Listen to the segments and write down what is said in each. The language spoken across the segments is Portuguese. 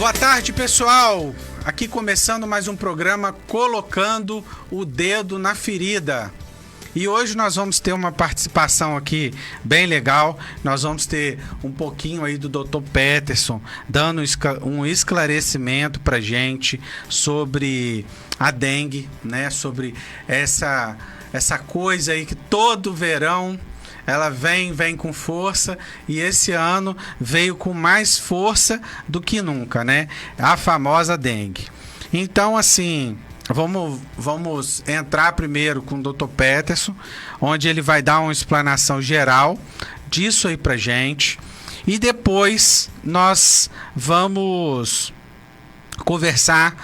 Boa tarde, pessoal. Aqui começando mais um programa Colocando o Dedo na Ferida. E hoje nós vamos ter uma participação aqui bem legal. Nós vamos ter um pouquinho aí do Dr. Peterson dando um esclarecimento pra gente sobre a dengue, né? Sobre essa coisa aí que todo verão ela vem com força, e esse ano veio com mais força do que nunca, né? A famosa dengue. Então, assim, vamos entrar primeiro com o Dr. Peterson, onde ele vai dar uma explanação geral disso aí pra gente, e depois nós vamos conversar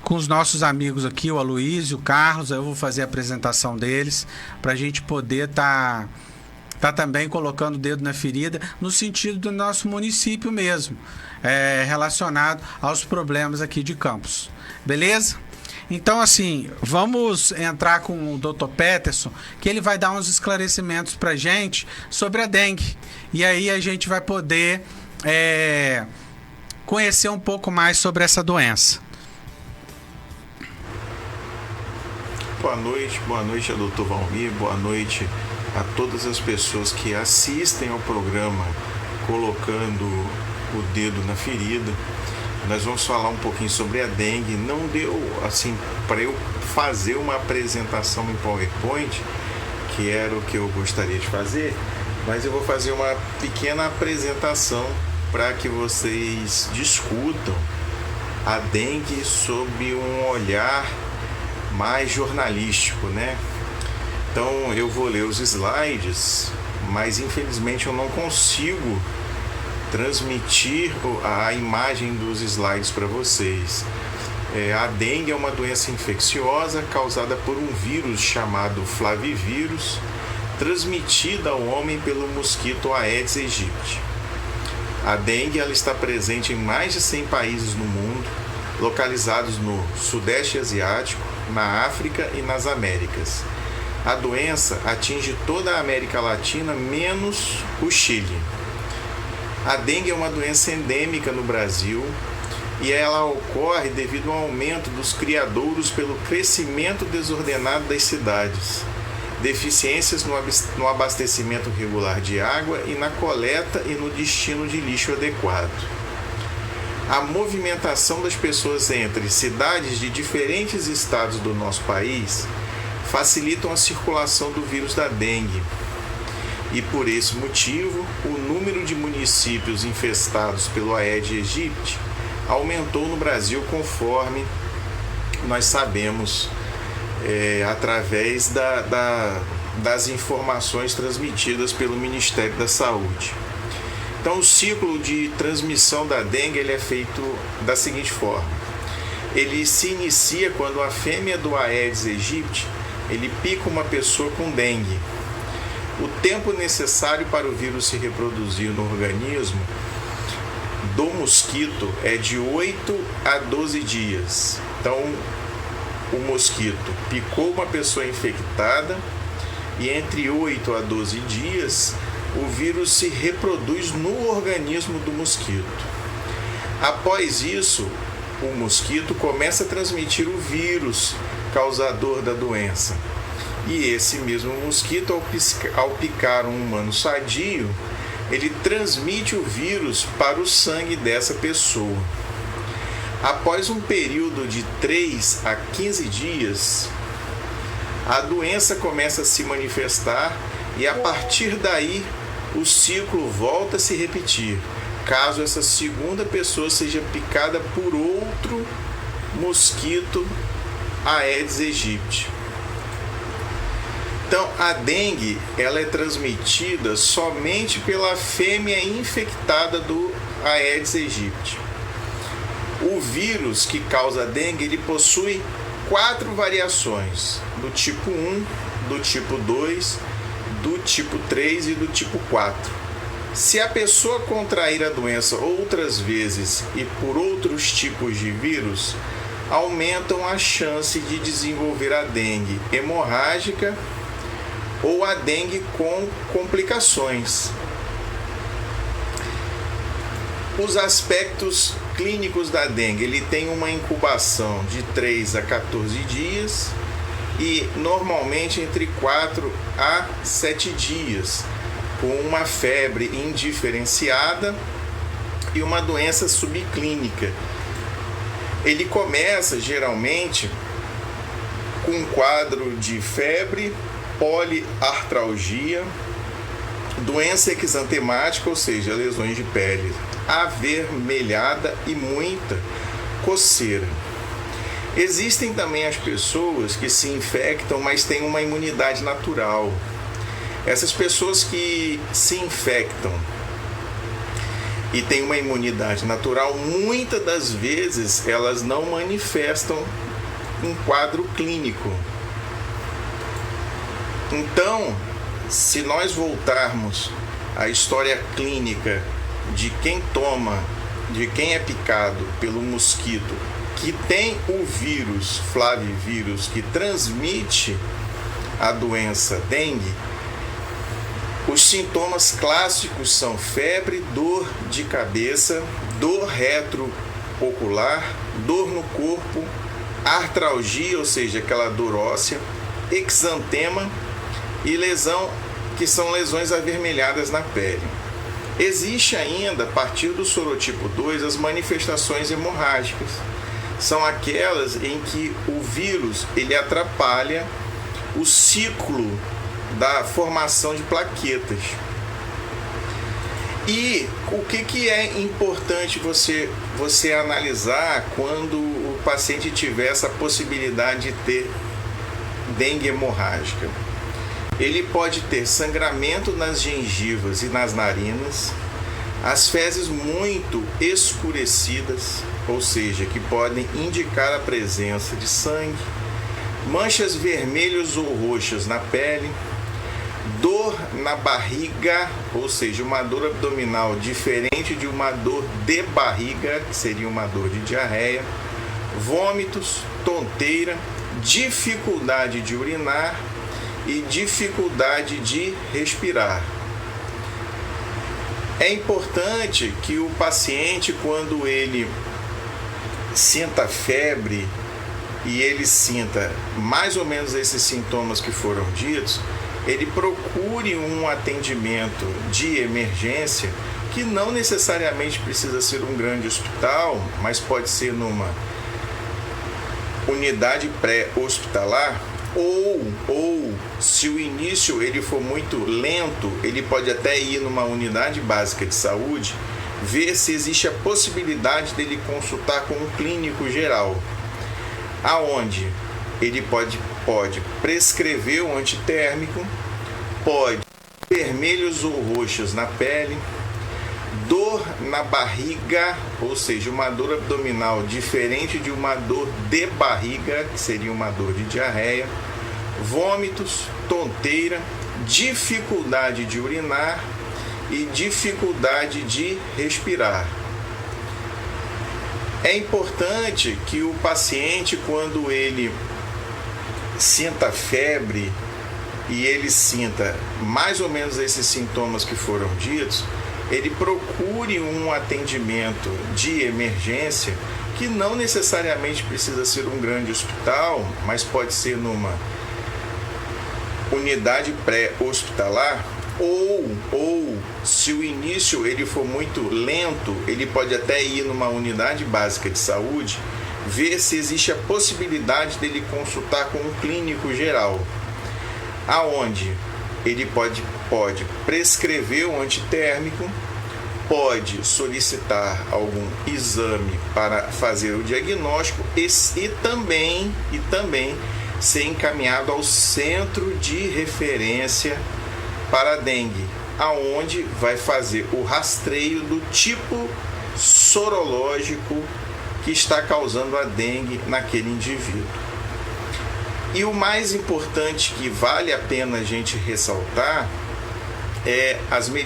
com os nossos amigos aqui, o Aloysio, o Carlos. Eu vou fazer a apresentação deles pra gente poder tá também colocando o dedo na ferida no sentido do nosso município mesmo, relacionado aos problemas aqui de Campos. Beleza? Então, assim, vamos entrar com o Dr. Peterson, que ele vai dar uns esclarecimentos pra gente sobre a dengue. E aí a gente vai poder conhecer um pouco mais sobre essa doença. Boa noite a Dr. Valmir, boa noite a todas as pessoas que assistem ao programa Colocando o Dedo na Ferida. Nós vamos falar um pouquinho sobre a dengue. Não deu assim para eu fazer uma apresentação em PowerPoint, que era o que eu gostaria de fazer, mas eu vou fazer uma pequena apresentação para que vocês discutam a dengue sob um olhar mais jornalístico, né? Então eu vou ler os slides, mas infelizmente eu não consigo transmitir a imagem dos slides para vocês. A dengue é uma doença infecciosa causada por um vírus chamado flavivírus, transmitida ao homem pelo mosquito Aedes aegypti. A dengue ela está presente em mais de 100 países no mundo, localizados no Sudeste Asiático, na África e nas Américas. A doença atinge toda a América Latina, menos o Chile. A dengue é uma doença endêmica no Brasil e ela ocorre devido ao aumento dos criadouros pelo crescimento desordenado das cidades, deficiências no abastecimento regular de água e na coleta e no destino de lixo adequado. A movimentação das pessoas entre cidades de diferentes estados do nosso país facilitam a circulação do vírus da dengue. E por esse motivo, o número de municípios infestados pelo Aedes aegypti aumentou no Brasil, conforme nós sabemos através das informações transmitidas pelo Ministério da Saúde. Então, o ciclo de transmissão da dengue ele é feito da seguinte forma: ele se inicia quando a fêmea do Aedes aegypti ele pica uma pessoa com dengue. O tempo necessário para o vírus se reproduzir no organismo do mosquito é de 8 a 12 dias. Então, o mosquito picou uma pessoa infectada e entre 8 a 12 dias o vírus se reproduz no organismo do mosquito. Após isso, o mosquito começa a transmitir o vírus causador da doença. E esse mesmo mosquito, ao picar um humano sadio, ele transmite o vírus para o sangue dessa pessoa. Após um período de 3 a 15 dias, a doença começa a se manifestar e a partir daí o ciclo volta a se repetir, caso essa segunda pessoa seja picada por outro mosquito Aedes aegypti. Então, a dengue ela é transmitida somente pela fêmea infectada do Aedes aegypti. O vírus que causa a dengue ele possui 4 variações, do tipo 1, do tipo 2, do tipo 3 e do tipo 4. Se a pessoa contrair a doença outras vezes e por outros tipos de vírus, aumentam a chance de desenvolver a dengue hemorrágica ou a dengue com complicações. Os aspectos clínicos da dengue, ele tem uma incubação de 3 a 14 dias e normalmente entre 4 a 7 dias, com uma febre indiferenciada e uma doença subclínica. Ele começa geralmente com um quadro de febre, poliartralgia, doença exantemática, ou seja, lesões de pele avermelhada e muita coceira. Existem também as pessoas que se infectam, mas têm uma imunidade natural. Essas pessoas que se infectam e têm uma imunidade natural, muitas das vezes elas não manifestam um quadro clínico. Então, se nós voltarmos à história clínica de quem é picado pelo mosquito que tem o vírus, flavivírus, que transmite a doença dengue, os sintomas clássicos são febre, dor de cabeça, dor retroocular, dor no corpo, artralgia, ou seja, aquela dor óssea, exantema e lesão, que são lesões avermelhadas na pele. Existe ainda, a partir do sorotipo 2, as manifestações hemorrágicas. São aquelas em que o vírus ele atrapalha o ciclo da formação de plaquetas. E o que é importante você analisar quando o paciente tiver essa possibilidade de ter dengue hemorrágica? Ele pode ter sangramento nas gengivas e nas narinas, as fezes muito escurecidas, ou seja, que podem indicar a presença de sangue, manchas vermelhas ou roxas na pele, dor na barriga, ou seja, uma dor abdominal diferente de uma dor de barriga, que seria uma dor de diarreia, vômitos, tonteira, dificuldade de urinar e dificuldade de respirar. É importante que o paciente, quando ele sinta febre e ele sinta mais ou menos esses sintomas que foram ditos, ele procure um atendimento de emergência, que não necessariamente precisa ser um grande hospital, mas pode ser numa unidade pré-hospitalar, ou se o início ele for muito lento, ele pode até ir numa unidade básica de saúde, ver se existe a possibilidade dele consultar com um clínico geral, aonde ele pode prescrever um antitérmico, pode vermelhos ou roxos na pele, dor na barriga, ou seja, uma dor abdominal diferente de uma dor de barriga, que seria uma dor de diarreia, vômitos, tonteira, dificuldade de urinar e dificuldade de respirar. É importante que o paciente, quando ele sinta febre e ele sinta mais ou menos esses sintomas que foram ditos, ele procure um atendimento de emergência, que não necessariamente precisa ser um grande hospital, mas pode ser numa unidade pré-hospitalar, ou se o início ele for muito lento, ele pode até ir numa unidade básica de saúde, ver se existe a possibilidade dele consultar com um clínico geral, aonde ele pode prescrever um antitérmico, pode solicitar algum exame para fazer o diagnóstico e também ser encaminhado ao centro de referência para a dengue, aonde vai fazer o rastreio do tipo sorológico que está causando a dengue naquele indivíduo. E o mais importante, que vale a pena a gente ressaltar,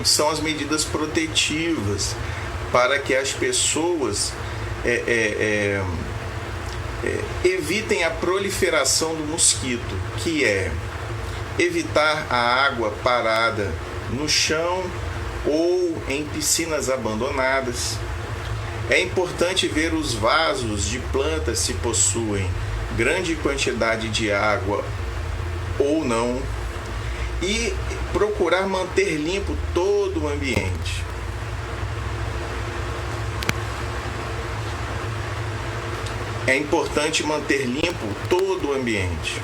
são as medidas protetivas, para que as pessoas evitem a proliferação do mosquito, que é evitar a água parada no chão ou em piscinas abandonadas, É importante ver os vasos de plantas se possuem grande quantidade de água ou não e procurar manter limpo todo o ambiente. É importante manter limpo todo o ambiente.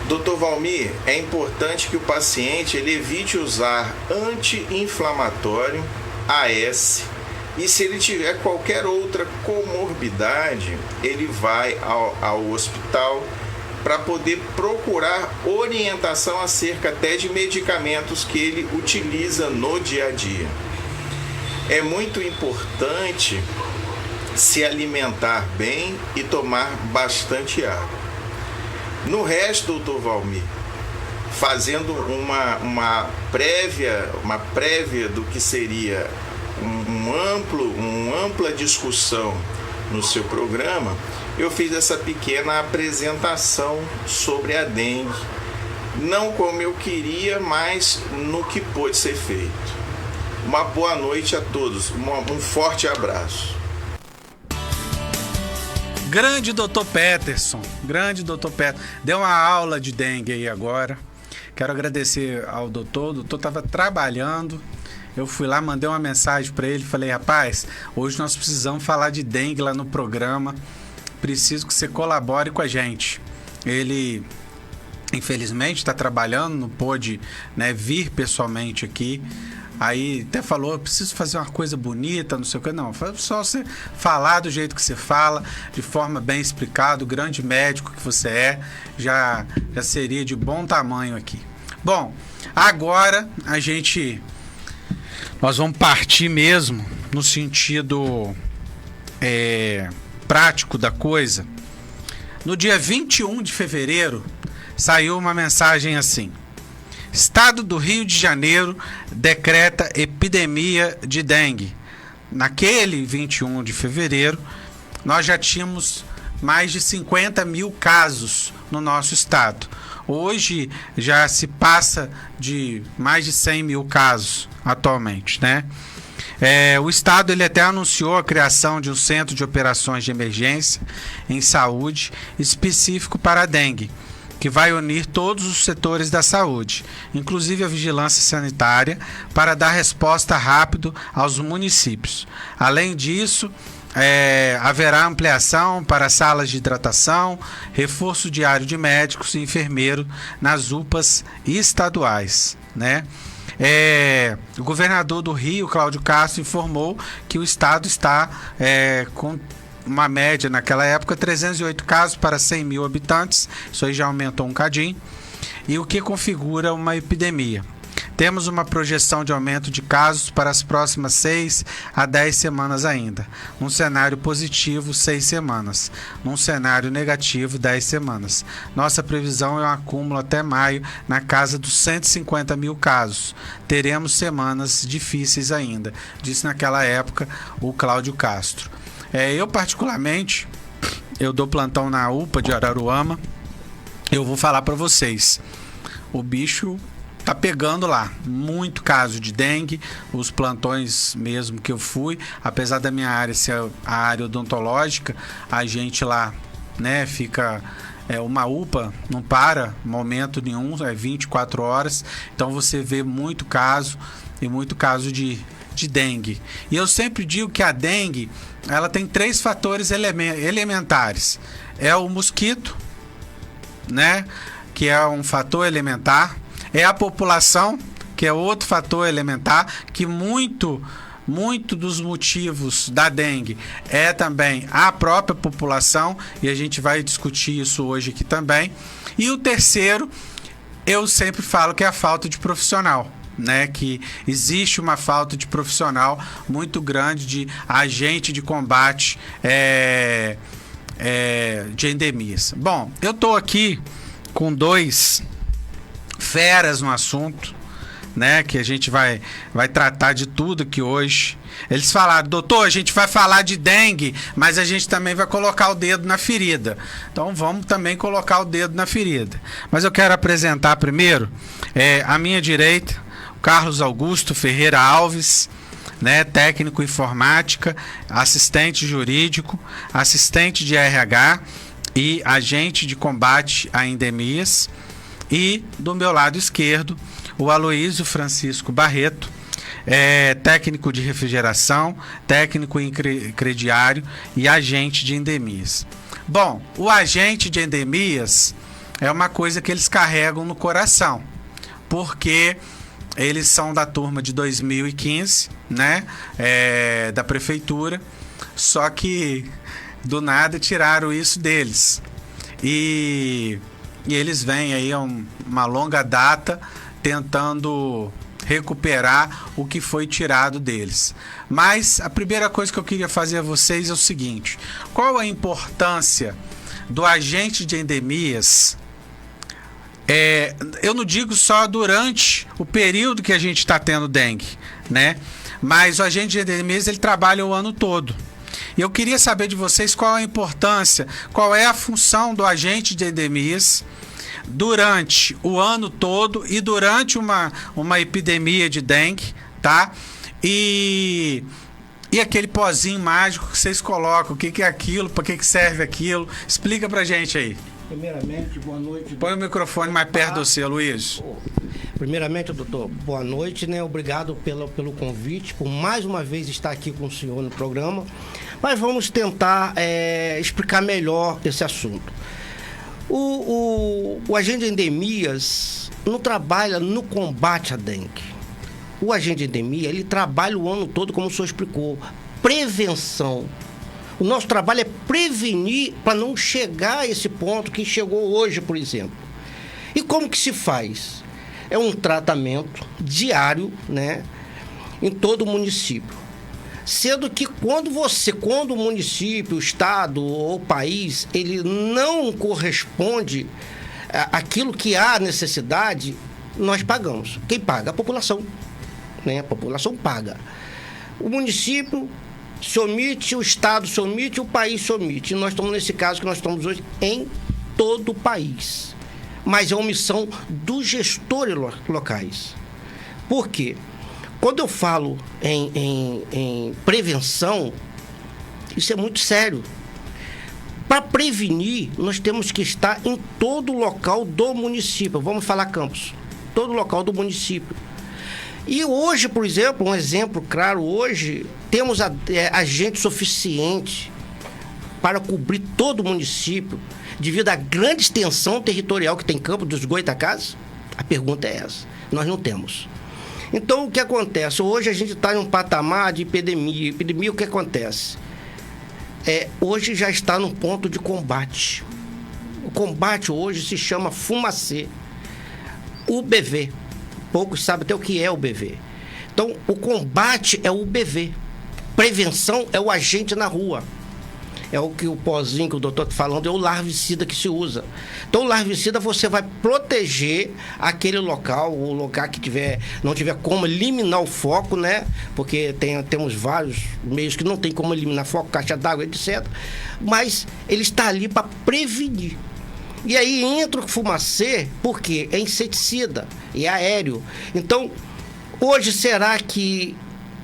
Dr. Valmir, é importante que o paciente ele evite usar anti-inflamatório, AS, e se ele tiver qualquer outra comorbidade, ele vai ao hospital para poder procurar orientação acerca até de medicamentos que ele utiliza no dia a dia. É muito importante se alimentar bem e tomar bastante água. No resto, doutor Valmir, fazendo uma prévia do que seria uma ampla discussão no seu programa, eu fiz essa pequena apresentação sobre a dengue, não como eu queria, mas no que pôde ser feito. Uma boa noite a todos, um forte abraço. Grande Dr. Peterson, deu uma aula de dengue aí agora. Quero agradecer ao doutor. O doutor estava trabalhando. Eu fui lá, mandei uma mensagem para ele. Falei, rapaz, hoje nós precisamos falar de dengue lá no programa. Preciso que você colabore com a gente. Ele, infelizmente, está trabalhando, não pôde, né, vir pessoalmente aqui. Aí até falou, preciso fazer uma coisa bonita, não sei o que. Não, só você falar do jeito que você fala, de forma bem explicada, o grande médico que você é, já seria de bom tamanho aqui. Bom, agora nós vamos partir mesmo no sentido prático da coisa. No dia 21 de fevereiro, saiu uma mensagem assim: Estado do Rio de Janeiro decreta epidemia de dengue. Naquele 21 de fevereiro, nós já tínhamos mais de 50 mil casos no nosso estado. Hoje já se passa de mais de 100 mil casos atualmente, né? O estado ele até anunciou a criação de um centro de operações de emergência em saúde específico para a dengue, que vai unir todos os setores da saúde, inclusive a vigilância sanitária, para dar resposta rápido aos municípios. Além disso, haverá ampliação para salas de hidratação, reforço diário de médicos e enfermeiros nas UPAs estaduais, né? O governador do Rio, Cláudio Castro, informou que o estado está com uma média naquela época, 308 casos para 100 mil habitantes, isso aí já aumentou um cadinho, e o que configura uma epidemia. Temos uma projeção de aumento de casos para as próximas 6 a 10 semanas ainda. Num cenário positivo, 6 semanas. Num cenário negativo, 10 semanas. Nossa previsão é um acúmulo até maio na casa dos 150 mil casos. Teremos semanas difíceis ainda, disse naquela época o Cláudio Castro. Eu particularmente, eu dou plantão na UPA de Araruama. Eu vou falar para vocês, o bicho tá pegando lá, muito caso de dengue. Os plantões mesmo que eu fui, apesar da minha área ser a área odontológica, a gente lá, né, fica uma UPA, não para momento nenhum, 24 horas, então você vê muito caso e muito caso de dengue. E eu sempre digo que a dengue, ela tem 3 fatores elementares. É o mosquito, né, que é um fator elementar. É a população, que é outro fator elementar, que muito dos motivos da dengue é também a própria população, e a gente vai discutir isso hoje aqui também. E o terceiro, eu sempre falo que é a falta de profissional, né? Que existe uma falta de profissional muito grande, de agente de combate de endemias. Bom, eu tô aqui com 2 feras no assunto, né, que a gente vai tratar de tudo aqui hoje. Eles falaram: doutor, a gente vai falar de dengue, mas a gente também vai colocar o dedo na ferida. Então vamos também colocar o dedo na ferida. Mas eu quero apresentar primeiro à minha direita, Carlos Augusto Ferreira Alves, né? Técnico informática, assistente jurídico, assistente de RH e agente de combate a endemias. E do meu lado esquerdo, o Aloísio Francisco Barreto, técnico de refrigeração, técnico em crediário e agente de endemias. Bom, o agente de endemias é uma coisa que eles carregam no coração, porque eles são da turma de 2015, né? Da prefeitura, só que do nada tiraram isso deles. E eles vêm aí uma longa data tentando recuperar o que foi tirado deles. Mas a primeira coisa que eu queria fazer a vocês é o seguinte: qual a importância do agente de endemias? Eu não digo só durante o período que a gente está tendo dengue, né? Mas o agente de endemias, ele trabalha o ano todo. E eu queria saber de vocês qual a importância, qual é a função do agente de endemias durante o ano todo e durante uma epidemia de dengue, tá? E aquele pozinho mágico que vocês colocam, o que é aquilo, para que serve aquilo? Explica pra gente aí. Primeiramente, boa noite. Põe o microfone mais perto do seu, Luiz. Primeiramente, doutor, boa noite, né? Obrigado pelo convite, por mais uma vez estar aqui com o senhor no programa. Mas vamos tentar explicar melhor esse assunto. O agente de endemias não trabalha no combate à dengue. O agente de endemia, ele trabalha o ano todo, como o senhor explicou, prevenção. O nosso trabalho é prevenir para não chegar a esse ponto que chegou hoje, por exemplo. E como que se faz? É um tratamento diário, né, em todo o município. Sendo que quando o município, o estado ou o país, ele não corresponde àquilo que há necessidade, nós pagamos. Quem paga? A população. Né? A população paga. O município se omite, o estado se omite, o país se omite. E nós estamos nesse caso que nós estamos hoje em todo o país. Mas é omissão dos gestores locais. Por quê? Quando eu falo em prevenção, isso é muito sério. Para prevenir, nós temos que estar em todo local do município. Vamos falar campos. Todo local do município. E hoje, por exemplo, um exemplo claro, hoje temos agente suficiente para cobrir todo o município, devido à grande extensão territorial que tem Campos dos Goytacazes? A pergunta é essa. Nós não temos. Então, o que acontece? Hoje a gente está em um patamar de epidemia. Epidemia, o que acontece? Hoje já está num ponto de combate. O combate hoje se chama Fumacê. UBV. Poucos sabem até o que é o BV. Então, o combate é o BV. Prevenção é o agente na rua. É o que o pozinho que o doutor está falando, é o larvicida que se usa. Então, o larvicida você vai proteger aquele local, o lugar que não tiver como eliminar o foco, né? Porque temos vários meios que não tem como eliminar foco, caixa d'água, etc. Mas ele está ali para prevenir. E aí entra o fumacê, porque é inseticida, é aéreo. Então, hoje será que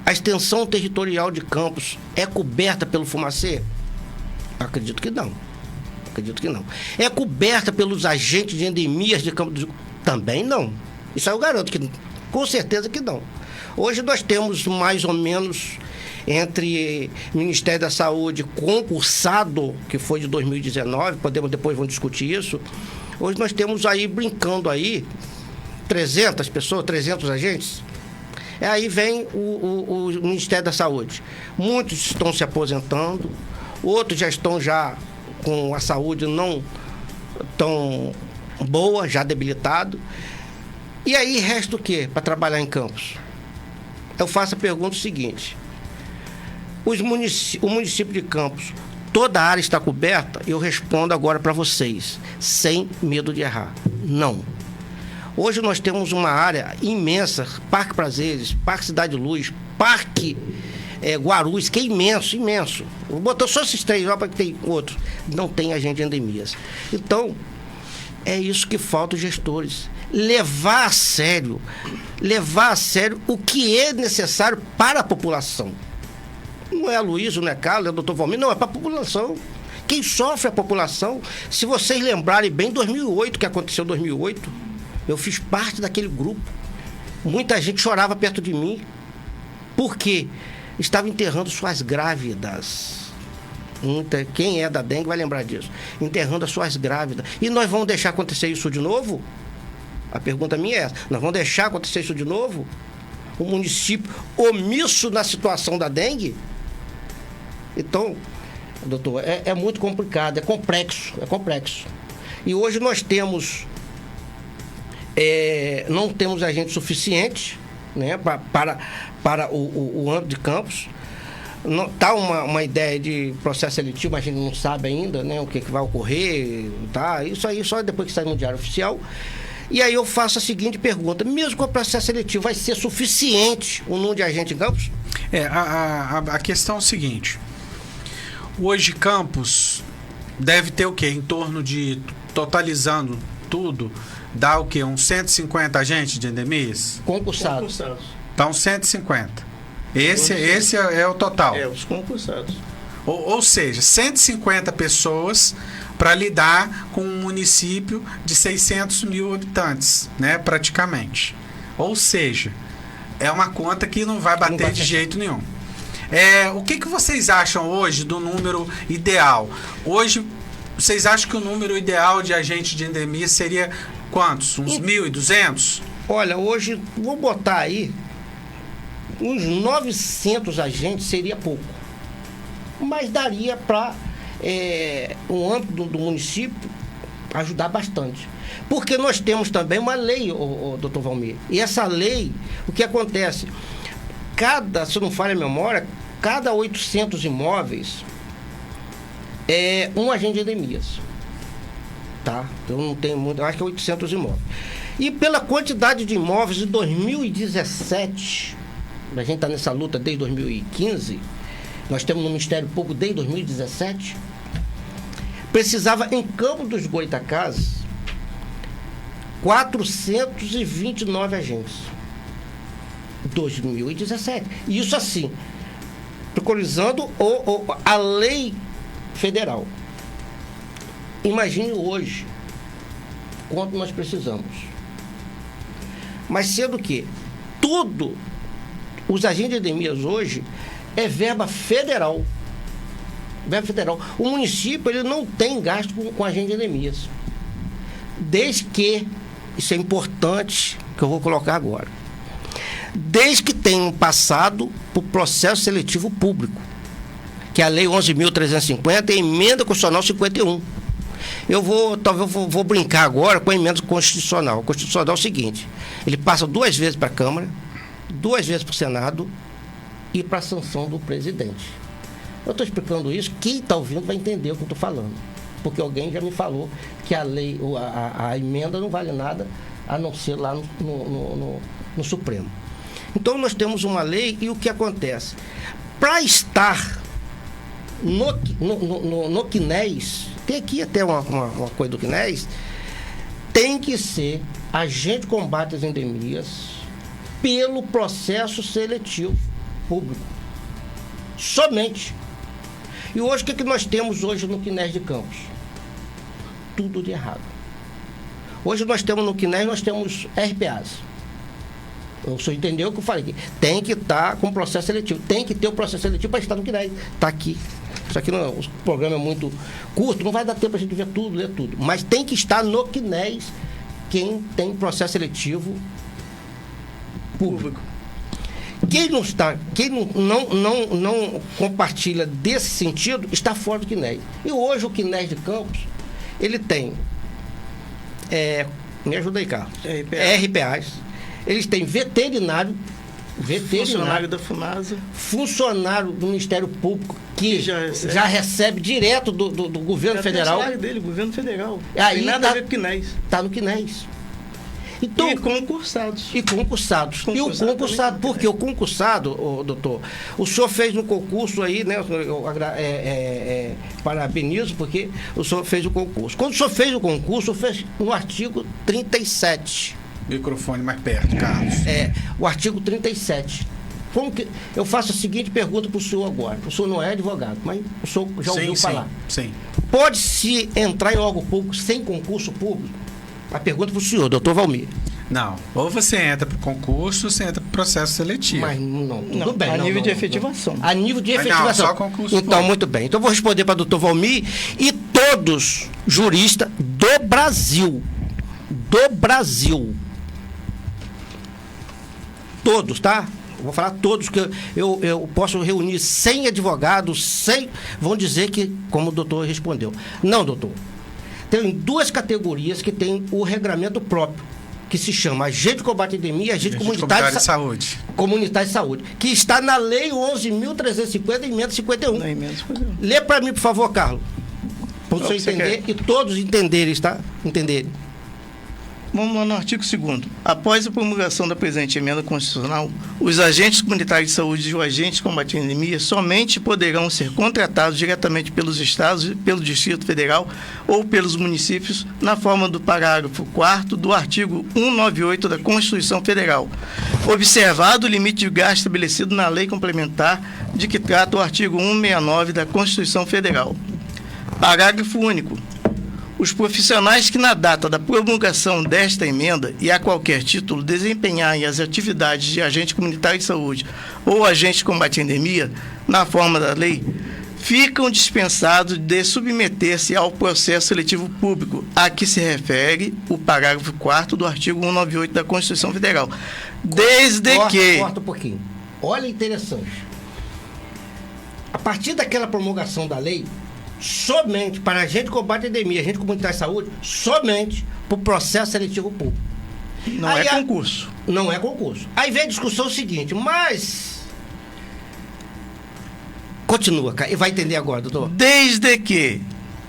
a extensão territorial de Campos é coberta pelo fumacê? Acredito que não. É coberta pelos agentes de endemias de Campos? Também não. Isso eu garanto que com certeza que não. Hoje nós temos mais ou menos entre Ministério da Saúde concursado, que foi de 2019, depois vamos discutir isso. Hoje nós temos aí, brincando aí, 300 pessoas, 300 agentes. Aí vem o Ministério da Saúde. Muitos estão se aposentando, outros já estão com a saúde não tão boa, já debilitado. E aí resta o quê para trabalhar em Campos? Eu faço a pergunta seguinte: o município de Campos, toda a área está coberta? Eu respondo agora para vocês, sem medo de errar. Não. Hoje nós temos uma área imensa, Parque Prazeres, Parque Cidade Luz, Parque Guarulhos, que é imenso. Vou botar só esses três, para que tem outros. Não tem agente de endemias. Então, é isso que falta os gestores. levar a sério o que é necessário para a população. Não é a Luísa, não é Carlos, não é o doutor Valmir, não, é para a população. Quem sofre é a população. Se vocês lembrarem bem, 2008, que aconteceu em 2008, eu fiz parte daquele grupo. Muita gente chorava perto de mim, porque estava enterrando suas grávidas. Quem é da dengue vai lembrar disso. Enterrando as suas grávidas. E nós vamos deixar acontecer isso de novo? A pergunta minha é essa. Nós vamos deixar acontecer isso de novo? O município omisso na situação da dengue? Então, doutor, é muito complicado, é complexo. E hoje nós temos, não temos agentes suficientes, né, para o âmbito de Campos. Está uma ideia de processo seletivo, mas a gente não sabe ainda, né, o que vai ocorrer. Tá? Isso aí só depois que sair no Diário Oficial. E aí eu faço a seguinte pergunta: mesmo com o processo seletivo, vai ser suficiente o número de agentes em Campos? A questão é o seguinte: hoje Campos deve ter o quê? Em torno de, totalizando tudo, dá o quê? Uns 150 agentes de endemias? Concursados. Tá uns 150. Esse é o total. Os concursados. Ou seja, 150 pessoas para lidar com um município de 600 mil habitantes, né, praticamente. Ou seja, é uma conta que não vai bater de jeito nenhum. O que vocês acham hoje do número ideal? Hoje, vocês acham que o número ideal de agentes de endemia seria quantos? Uns 1.200? Olha, hoje, vou botar aí, uns 900 agentes seria pouco. Mas daria para o âmbito do município ajudar bastante. Porque nós temos também uma lei, doutor Valmir. E essa lei, o que acontece? Se não falha a memória, cada 800 imóveis é um agente de endemias. Tá? Eu não tenho muito, eu acho que é 800 imóveis. E pela quantidade de imóveis, em 2017, a gente está nessa luta desde 2015, nós temos no Ministério Público desde 2017, precisava em Campos dos Goytacazes 429 agentes. 2017. E isso assim, preconizando a lei federal. Imagine hoje quanto nós precisamos. Mas sendo que os agentes de endemias hoje é verba federal. O município ele não tem gasto com agente de endemias. Desde que, isso é importante, que eu vou colocar agora, desde que tenham passado por processo seletivo público, que é a Lei 11.350 e a Emenda Constitucional 51. Talvez vou brincar agora com a Emenda Constitucional. O Constitucional é o seguinte: ele passa 2 vezes para a Câmara, 2 vezes para o Senado e para a sanção do presidente. Eu estou explicando isso, quem está ouvindo vai entender o que eu estou falando. Porque alguém já me falou que a lei, a emenda não vale nada, a não ser lá no Supremo. Então nós temos uma lei e o que acontece? Para estar no CNES, tem aqui até uma coisa do CNES, tem que ser agente de combate às endemias pelo processo seletivo público. Somente. E hoje, o que nós temos hoje no CNES de Campos? Tudo de errado. Hoje nós temos no CNES, nós temos RPAs. O senhor entendeu o que eu falei aqui? Tem que estar com processo seletivo. Tem que ter o processo seletivo para estar no CNES. Está aqui. Isso aqui não, o programa é muito curto, não vai dar tempo para a gente ver tudo, ler tudo. Mas tem que estar no CNES quem tem processo seletivo público. Quem não compartilha desse sentido está fora do CNES. E hoje o CNES de Campos, ele tem, me ajuda aí, Carlos, RPAs, eles têm veterinário, funcionário da FUNASA, funcionário do Ministério Público, que já recebe direto do governo federal. O salário dele, governo federal. Aí tem nada a ver com o CNES. Está no CNES. Então, E concursados. E o concursado, porque o concursado, doutor, o senhor fez um concurso aí, né? Eu parabenizo, porque o senhor fez o concurso. Quando o senhor fez o concurso, fez no artigo 37. Microfone mais perto, Carlos. O artigo 37. Como que, eu faço a seguinte pergunta para o senhor agora. O senhor não é advogado, mas o senhor já ouviu falar. Sim. Pode-se entrar em órgão público sem concurso público? A pergunta para o senhor, doutor Valmir. Não. Ou você entra para o concurso, ou você entra para o processo seletivo. Mas tudo bem. A nível de efetivação. A nível de efetivação. Não, só concurso então, público. muito bem. Então, eu vou responder para o doutor Valmir e todos juristas do Brasil. Todos, tá? Eu vou falar todos, que eu posso reunir 100 advogados, 100 vão dizer que, como o doutor respondeu. Não, doutor. Tem 2 categorias que tem o regramento próprio, que se chama agente de combate à endemia e agente comunitário de saúde. Comunitário de saúde, que está na Lei 11.350, emenda 51. Na emenda 51. Lê para mim, por favor, Carlos. Para você Você entender quer? e todos entenderem, tá? Entenderem. Vamos lá no artigo 2º. Após a promulgação da presente emenda constitucional, os agentes comunitários de saúde e os agentes de combate à endemia somente poderão ser contratados diretamente pelos estados, pelo Distrito Federal ou pelos municípios, na forma do parágrafo 4º do artigo 198 da Constituição Federal, observado o limite de gasto estabelecido na lei complementar de que trata o artigo 169 da Constituição Federal. Parágrafo único. Os profissionais que, na data da promulgação desta emenda e a qualquer título desempenharem as atividades de agente comunitário de saúde ou agente de combate à endemia, na forma da lei, ficam dispensados de submeter-se ao processo seletivo público, a que se refere o parágrafo 4º do artigo 198 da Constituição Federal. Corta um pouquinho. Olha, interessante. A partir daquela promulgação da lei, somente para agente de combate à endemia, agente comunitário de saúde, somente para o processo seletivo público. Não é concurso. Não é concurso. Aí vem a discussão seguinte, mas... Continua, cara. E vai entender agora, doutor. Desde que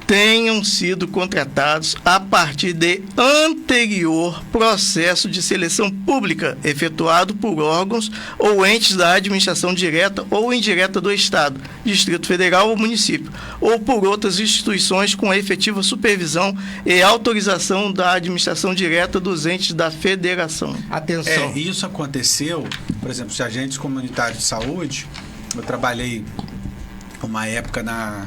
tenham sido contratados a partir de anterior processo de seleção pública efetuado por órgãos ou entes da administração direta ou indireta do Estado, Distrito Federal ou município, ou por outras instituições com efetiva supervisão e autorização da administração direta dos entes da Federação. Atenção. Isso aconteceu, por exemplo, de agentes comunitários de saúde. Eu trabalhei uma época na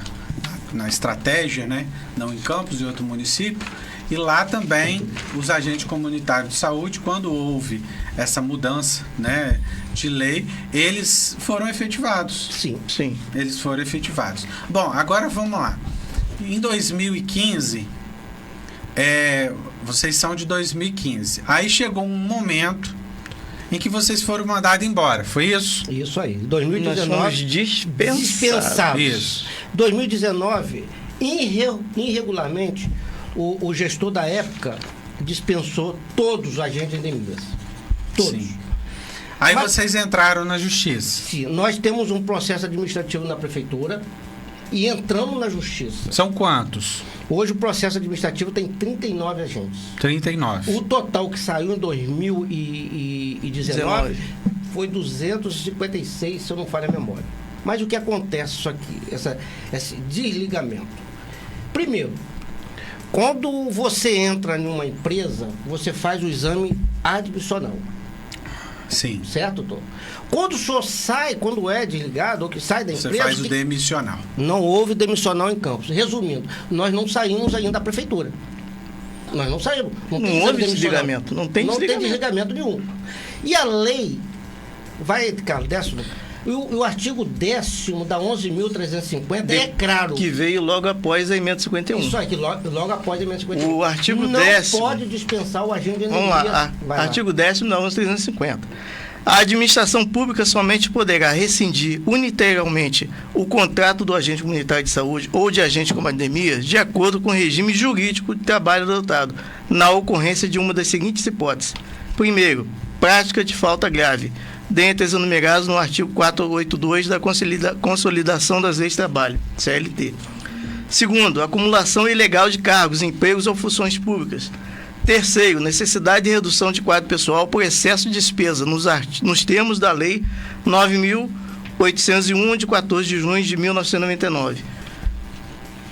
estratégia, né? Não em Campos, em outro município. E lá também os agentes comunitários de saúde, quando houve essa mudança, né, de lei, eles foram efetivados. Sim. Eles foram efetivados. Bom, agora vamos lá. Em 2015, vocês são de 2015. Aí chegou um momento em que vocês foram mandados embora, foi isso? Isso aí. Nós 2019, fomos dispensados. Isso. 2019, irregularmente, o gestor da época dispensou todos os agentes de endemias. Todos. Sim. Aí Mas- vocês entraram na justiça. Sim, nós temos um processo administrativo na prefeitura e entramos na justiça. São quantos? Hoje o processo administrativo tem 39 agentes. 39. O total que saiu em 2019 foi 256, se eu não falho a memória. Mas o que acontece isso aqui, esse desligamento? Primeiro, quando você entra em uma empresa, você faz o exame admissional. Sim. Certo, doutor? Quando o senhor sai, quando é desligado ou que sai da Você empresa, faz o demissional. não houve demissional em Campos. Resumindo, nós não saímos ainda da prefeitura. Nós não saímos. Não tem houve demissional. desligamento. Não tem desligamento nenhum. E a lei, vai, Carlos, décimo, o artigo 10º da 11.350 é claro. Que veio logo após a emenda 51. Isso aí, que logo após a emenda 51. O artigo não 10º. pode dispensar o agente de Vamos energia. lá, Vai lá. artigo 10º da 11.350. A administração pública somente poderá rescindir unilateralmente o contrato do agente comunitário de saúde ou de agente com endemias de acordo com o regime jurídico de trabalho adotado, na ocorrência de uma das seguintes hipóteses. Primeiro, prática de falta grave, dentre as enumeradas no artigo 482 da Consolidação das Leis de Trabalho, CLT. Segundo, acumulação ilegal de cargos, empregos ou funções públicas. Terceiro, necessidade de redução de quadro pessoal por excesso de despesa nos termos da Lei 9.801, de 14 de junho de 1999.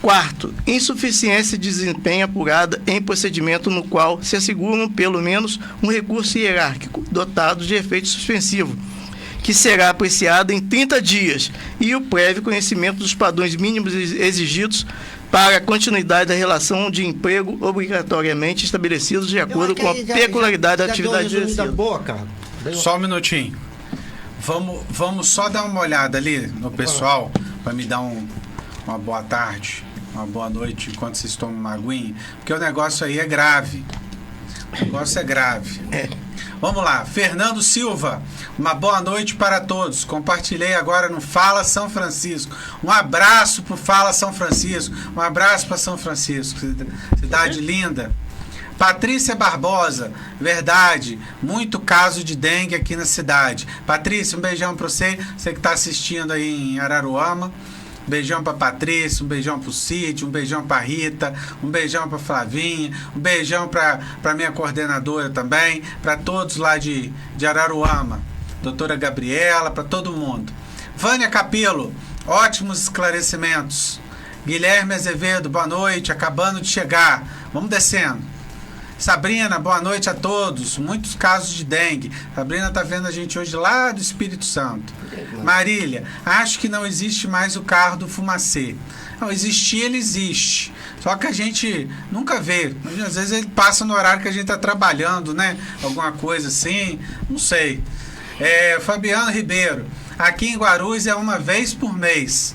Quarto, insuficiência de desempenho apurada em procedimento no qual se asseguram pelo menos um recurso hierárquico dotado de efeito suspensivo, que será apreciado em 30 dias, e o prévio conhecimento dos padrões mínimos exigidos para a continuidade da relação de emprego obrigatoriamente estabelecidos de acordo com a peculiaridade da atividade exercida. Boa, cara. Só um minutinho. Vamos só dar uma olhada ali no pessoal, para me dar uma boa tarde, uma boa noite, enquanto vocês tomam uma aguinha, porque o negócio aí é grave. O negócio é grave. Vamos lá, Fernando Silva, uma boa noite para todos. Compartilhei agora no Fala São Francisco. Um abraço para o Fala São Francisco. Um abraço para São Francisco, cidade linda. Patrícia Barbosa, verdade, muito caso de dengue aqui na cidade. Patrícia, um beijão para você que está assistindo aí em Araruama. Um beijão para Patrícia, um beijão para o Cid, um beijão para Rita, um beijão para Flavinha, um beijão para minha coordenadora também, para todos lá de Araruama, doutora Gabriela, para todo mundo. Vânia Capelo, ótimos esclarecimentos. Guilherme Azevedo, boa noite, acabando de chegar. Vamos descendo. Sabrina, boa noite a todos. Muitos casos de dengue. Sabrina está vendo a gente hoje lá do Espírito Santo. Marília, acho que não existe mais o carro do fumacê. Não, existir, ele existe. Só que a gente nunca vê. Às vezes ele passa no horário que a gente está trabalhando, né? Alguma coisa assim, não sei. Fabiano Ribeiro, aqui em Guarulhos é uma vez por mês.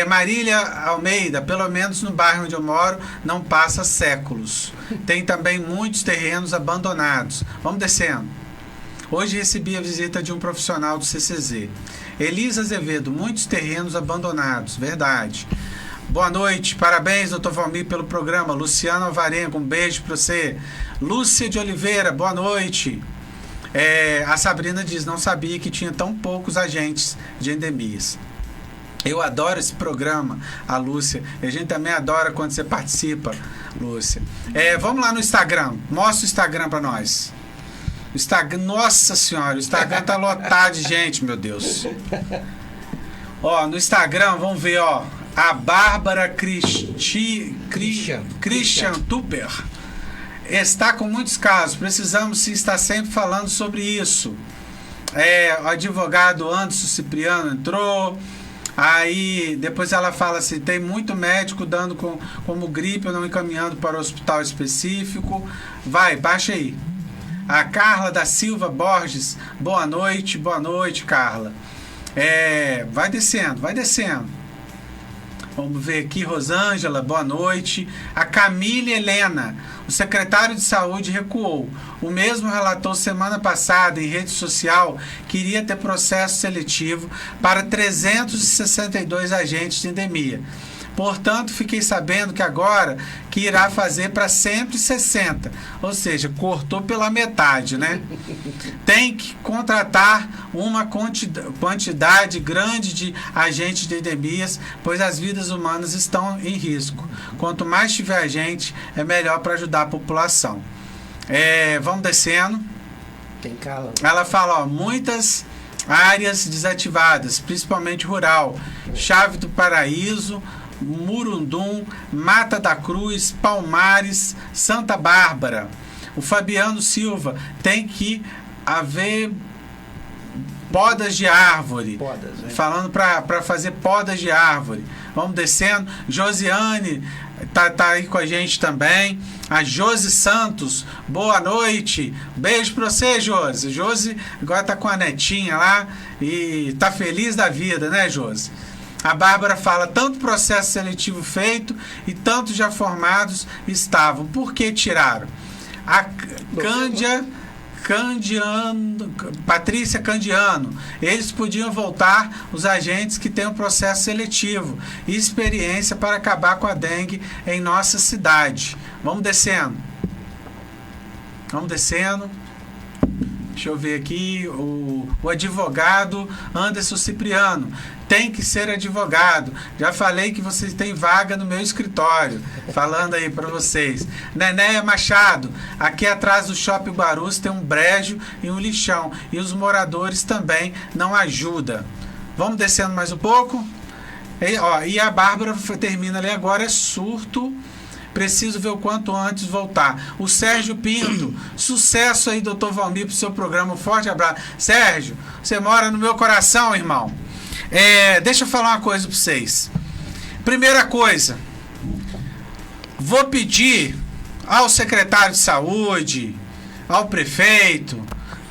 Marília Almeida, pelo menos no bairro onde eu moro, não passa séculos. Tem também muitos terrenos abandonados. Vamos descendo. Hoje recebi a visita de um profissional do CCZ. Elisa Azevedo, muitos terrenos abandonados, verdade. Boa noite, parabéns, doutor Valmir, pelo programa. Luciano Alvarenga, um beijo para você. Lúcia de Oliveira, boa noite. A Sabrina diz, não sabia que tinha tão poucos agentes de endemias. Eu adoro esse programa, a Lúcia. E a gente também adora quando você participa, Lúcia. Vamos lá no Instagram. Mostra o Instagram para nós. O Instagram, nossa senhora, o Instagram tá lotado de gente, meu Deus. No Instagram, vamos ver, a Bárbara Christian Tupper está com muitos casos. Precisamos estar sempre falando sobre isso. O advogado Anderson Cipriano entrou. Aí depois ela fala assim, tem muito médico dando como gripe ou não encaminhando para o hospital específico. Vai, baixa aí. A Carla da Silva Borges, boa noite, Carla. Vai descendo. Vamos ver aqui, Rosângela, boa noite. A Camille Helena, o secretário de saúde recuou. O mesmo relatou semana passada em rede social que iria ter processo seletivo para 362 agentes de endemia. Portanto, fiquei sabendo que agora que irá fazer para 160, ou seja, cortou pela metade, né? Tem que contratar uma quantidade grande de agentes de endemias, pois as vidas humanas estão em risco. Quanto mais tiver gente, é melhor para ajudar a população. Vamos descendo. Tem cala. Ela fala, muitas áreas desativadas, principalmente rural. Chave do Paraíso, Murundum, Mata da Cruz, Palmares, Santa Bárbara. O Fabiano Silva, tem que haver podas de árvore. Falando para fazer podas de árvore. Vamos descendo. Josiane tá aí com a gente também. A Josi Santos, boa noite. Beijo pra você, Josi. Josi agora tá com a netinha lá e tá feliz da vida, né, Josi? A Bárbara fala, tanto processo seletivo feito e tantos já formados estavam. Por que tiraram? A Patrícia Candiano, eles podiam voltar os agentes que têm um processo seletivo e experiência para acabar com a dengue em nossa cidade. Vamos descendo. Deixa eu ver aqui, o advogado Anderson Cipriano. Tem que ser advogado. Já falei que vocês têm vaga no meu escritório. Falando aí para vocês. Nenéia Machado. Aqui atrás do Shopping Guarulhos tem um brejo e um lixão. E os moradores também não ajudam. Vamos descendo mais um pouco. E a Bárbara termina ali agora. É surto. Preciso ver o quanto antes voltar. O Sérgio Pinto. Sucesso aí, doutor Valmir, pro seu programa. Um forte abraço. Sérgio, você mora no meu coração, irmão. Deixa eu falar uma coisa para vocês. Primeira coisa. Vou pedir ao secretário de saúde, ao prefeito,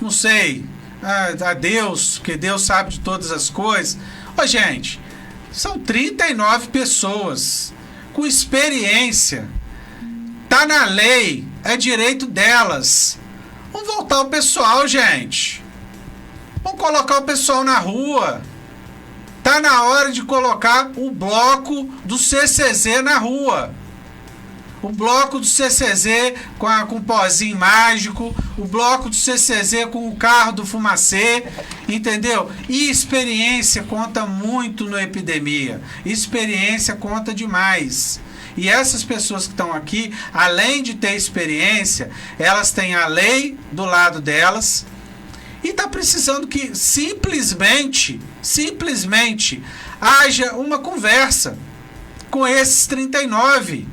não sei, a Deus, que Deus sabe de todas as coisas. Ô, gente, são 39 pessoas com experiência. Tá na lei, é direito delas. Vamos voltar o pessoal, gente. Vamos colocar o pessoal na rua. Tá na hora de colocar o bloco do CCZ na rua. O bloco do CCZ com pozinho mágico, o bloco do CCZ com o carro do fumacê, entendeu? E experiência conta muito na epidemia. Experiência conta demais. E essas pessoas que estão aqui, além de ter experiência, elas têm a lei do lado delas e está precisando que simplesmente haja uma conversa com esses 39.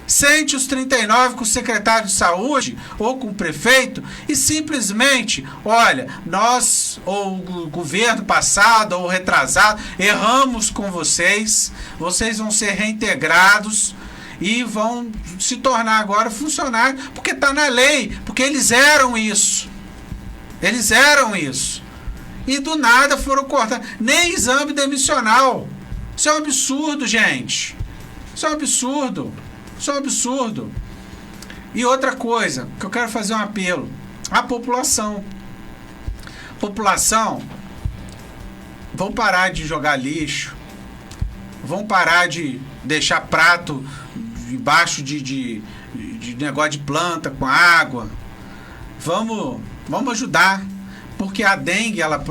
Sente os 39 com o secretário de saúde ou com o prefeito e simplesmente, olha, nós, ou o governo passado ou retrasado, erramos com vocês, vocês vão ser reintegrados e vão se tornar agora funcionários, porque está na lei, porque eles eram isso. Eles eram isso. E do nada foram cortados. Nem exame demissional. Isso é um absurdo, gente. Isso é um absurdo. Isso é um absurdo. E outra coisa, que eu quero fazer um apelo. A população. População, vão parar de jogar lixo. Vão parar de deixar prato debaixo de negócio de planta com água. Vamos ajudar. Porque a dengue, ela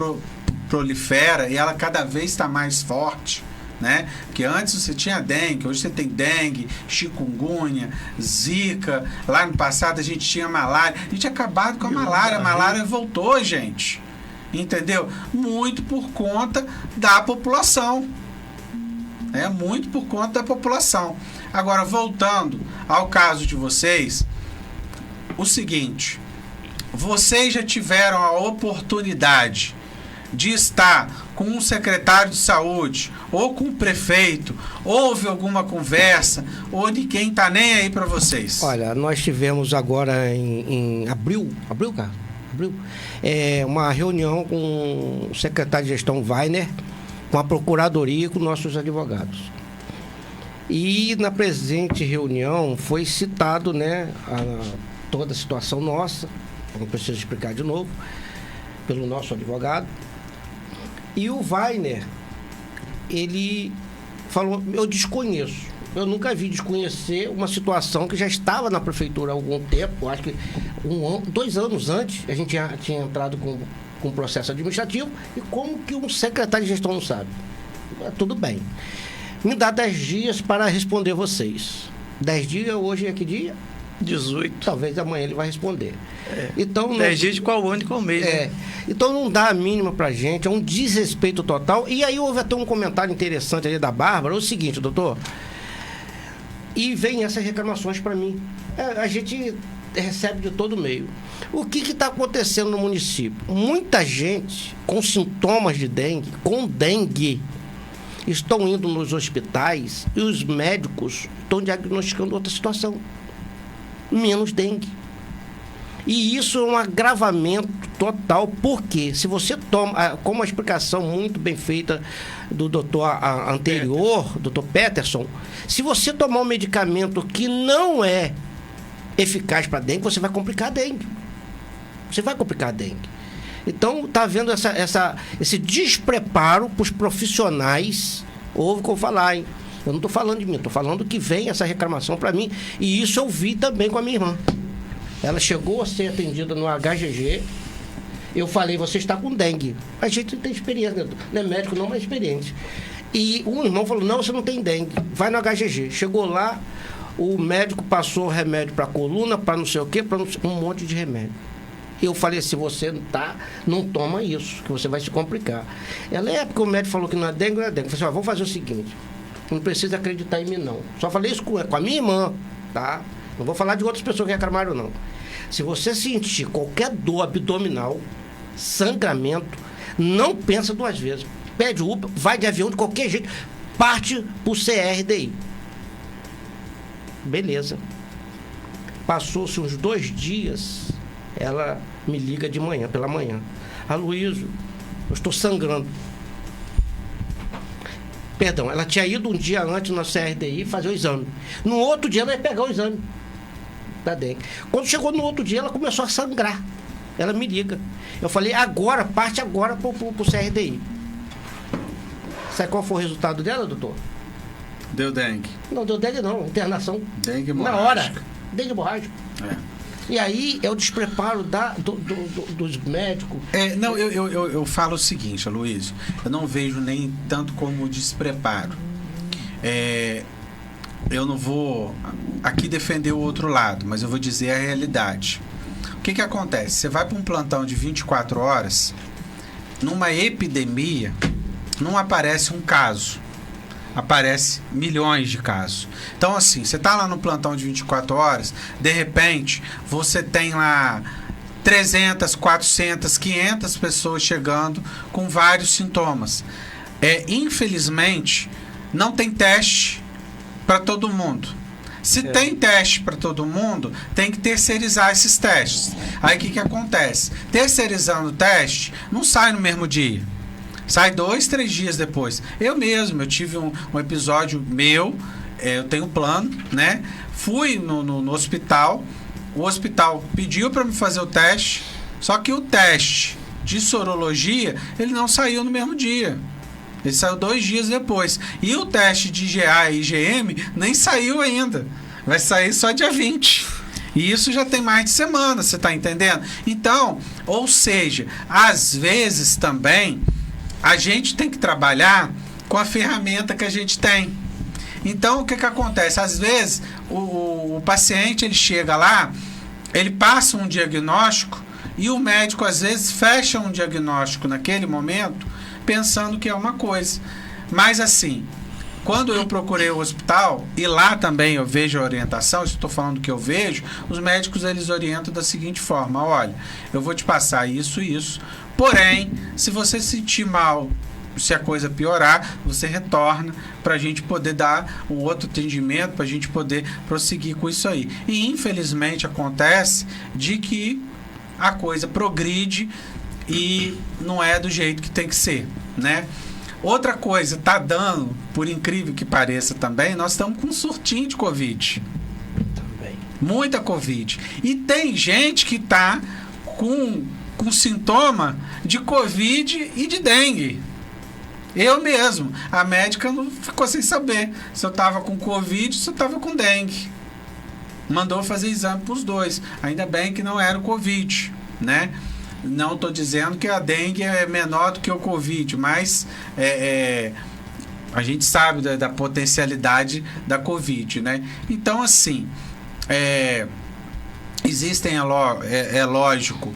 prolifera e ela cada vez está mais forte. Né? Porque antes você tinha dengue, hoje você tem dengue, chikungunya, zika. Lá no passado a gente tinha malária. A gente tinha acabado com a malária. A malária voltou, gente. Entendeu? Muito por conta da população. Muito por conta da população. Agora, voltando ao caso de vocês, o seguinte: vocês já tiveram a oportunidade de estar com um secretário de saúde ou com o prefeito, houve alguma conversa ou ninguém tá nem aí para vocês? Olha, nós tivemos agora em abril, cara? Abril, uma reunião com o secretário de gestão Weiner, com a procuradoria e com nossos advogados. E na presente reunião foi citado, né, toda a situação nossa, não preciso explicar de novo, pelo nosso advogado. E o Weiner, ele falou, eu desconheço. Eu nunca vi desconhecer uma situação que já estava na prefeitura há algum tempo, acho que 2 anos antes, a gente tinha entrado com um processo administrativo, e como que um secretário de gestão não sabe? Tudo bem. Me dá 10 dias para responder vocês. 10 dias, hoje é que dia? 18. Talvez amanhã ele vai responder. Então, 10 dias de qual ano e qual mês, né? Então não dá a mínima pra gente, é um desrespeito total. E aí houve até um comentário interessante ali da Bárbara, o seguinte, doutor, e vem essas reclamações para mim. A gente recebe de todo meio. O que está acontecendo no município? Muita gente com sintomas de dengue, com dengue, estão indo nos hospitais e os médicos estão diagnosticando outra situação. Menos dengue. E isso é um agravamento total, porque se você toma, como a explicação muito bem feita do doutor anterior, doutor Peterson, se você tomar um medicamento que não é eficaz para dengue, você vai complicar a dengue. Você vai complicar a dengue. Então, está havendo esse despreparo para os profissionais. Ouve o que eu falar, hein? Eu não estou falando de mim, estou falando que vem essa reclamação para mim. E isso eu vi também com a minha irmã. Ela chegou a ser atendida no HGG Eu falei, você está com dengue. A gente tem experiência, não é médico não, mas experiente. E um irmão falou, não, você não tem dengue, vai no HGG. Chegou lá, o médico passou remédio para coluna, para não sei o quê, para um monte de remédio. Eu falei, se você não toma isso, que você vai se complicar. Ela, porque o médico falou que não é dengue, não é dengue. Eu falei assim, vamos fazer o seguinte, não precisa acreditar em mim, não. Só falei isso com a minha irmã, tá? Não vou falar de outras pessoas que reclamaram, não. Se você sentir qualquer dor abdominal, sangramento, não pensa 2 vezes. Pede UPA, vai de avião de qualquer jeito, parte pro CRDI. Beleza. Passou-se uns 2 dias, ela me liga de manhã, pela manhã. Aloysio, eu estou sangrando. Perdão, ela tinha ido um dia antes na CRDI fazer o exame. No outro dia ela ia pegar o exame da dengue. Quando chegou no outro dia, ela começou a sangrar. Ela me liga. Eu falei, agora, parte agora pro CRDI. Sabe qual foi o resultado dela, doutor? Deu dengue. Não deu dengue não, internação. Dengue na hora. Dengue hemorrágica. E aí é o despreparo dos médicos. Eu falo o seguinte, Aloysio, eu não vejo nem tanto como despreparo. Eu não vou aqui defender o outro lado, mas eu vou dizer a realidade. O que acontece? Você vai para um plantão de 24 horas, numa epidemia, não aparece um caso. Aparece milhões de casos. Então, assim, você está lá no plantão de 24 horas, de repente, você tem lá 300, 400, 500 pessoas chegando com vários sintomas. Infelizmente, não tem teste para todo mundo. Se tem teste para todo mundo, tem que terceirizar esses testes. Aí, o que acontece? Terceirizando o teste, não sai no mesmo dia. Sai 2, 3 dias depois. Eu tive um episódio meu, eu tenho um plano, né? Fui no hospital, o hospital pediu para me fazer o teste, só que o teste de sorologia, ele não saiu no mesmo dia. Ele saiu 2 dias depois. E o teste de IgA e IgM nem saiu ainda. Vai sair só dia 20. E isso já tem mais de semana, você está entendendo? Então, ou seja, às vezes também a gente tem que trabalhar com a ferramenta que a gente tem. Então, o que acontece? Às vezes, o paciente, ele chega lá, ele passa um diagnóstico e o médico, às vezes, fecha um diagnóstico naquele momento, pensando que é uma coisa. Mas, assim, quando eu procurei o hospital, e lá também eu vejo a orientação, estou falando que eu vejo, os médicos, eles orientam da seguinte forma: olha, eu vou te passar isso e isso, porém, se você se sentir mal, se a coisa piorar, você retorna para a gente poder dar um outro atendimento, para a gente poder prosseguir com isso aí. E infelizmente acontece de que a coisa progride e não é do jeito que tem que ser, né? Outra coisa, tá dando, por incrível que pareça também, nós estamos com um surtinho de Covid. Também. Muita Covid. E tem gente que tá com sintoma de Covid e de dengue. Eu mesmo. A médica não ficou sem saber se eu tava com Covid ou se eu tava com dengue. Mandou fazer exame para os dois. Ainda bem que não era o Covid, né? Não estou dizendo que a dengue é menor do que o Covid, mas a gente sabe da potencialidade da Covid, né? Então, assim, existem, lógico,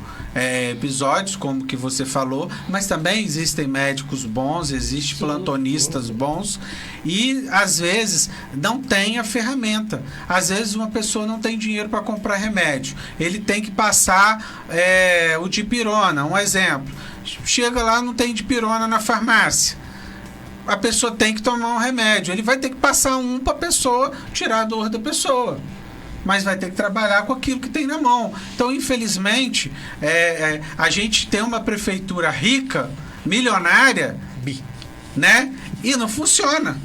episódios como que você falou, mas também existem médicos bons, existem plantonistas bons e às vezes não tem a ferramenta. Às vezes uma pessoa não tem dinheiro para comprar remédio, ele tem que passar o dipirona, um exemplo. Chega lá, não tem dipirona na farmácia, a pessoa tem que tomar um remédio, ele vai ter que passar um para a pessoa tirar a dor da pessoa, mas vai ter que trabalhar com aquilo que tem na mão. Então, infelizmente, a gente tem uma prefeitura rica, milionária, né? E não funciona.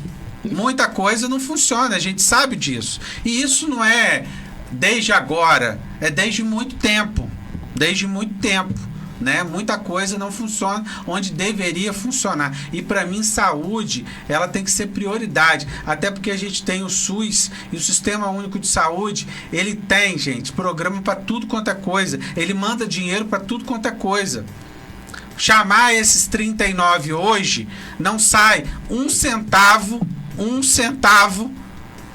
Muita coisa não funciona, a gente sabe disso. E isso não é desde agora, é desde muito tempo. Desde muito tempo. Né? Muita coisa não funciona onde deveria funcionar. E para mim, saúde, ela tem que ser prioridade. Até porque a gente tem o SUS e o Sistema Único de Saúde, ele tem, gente, programa para tudo quanto é coisa. Ele manda dinheiro para tudo quanto é coisa. chamar esses 39 hoje, não sai um centavo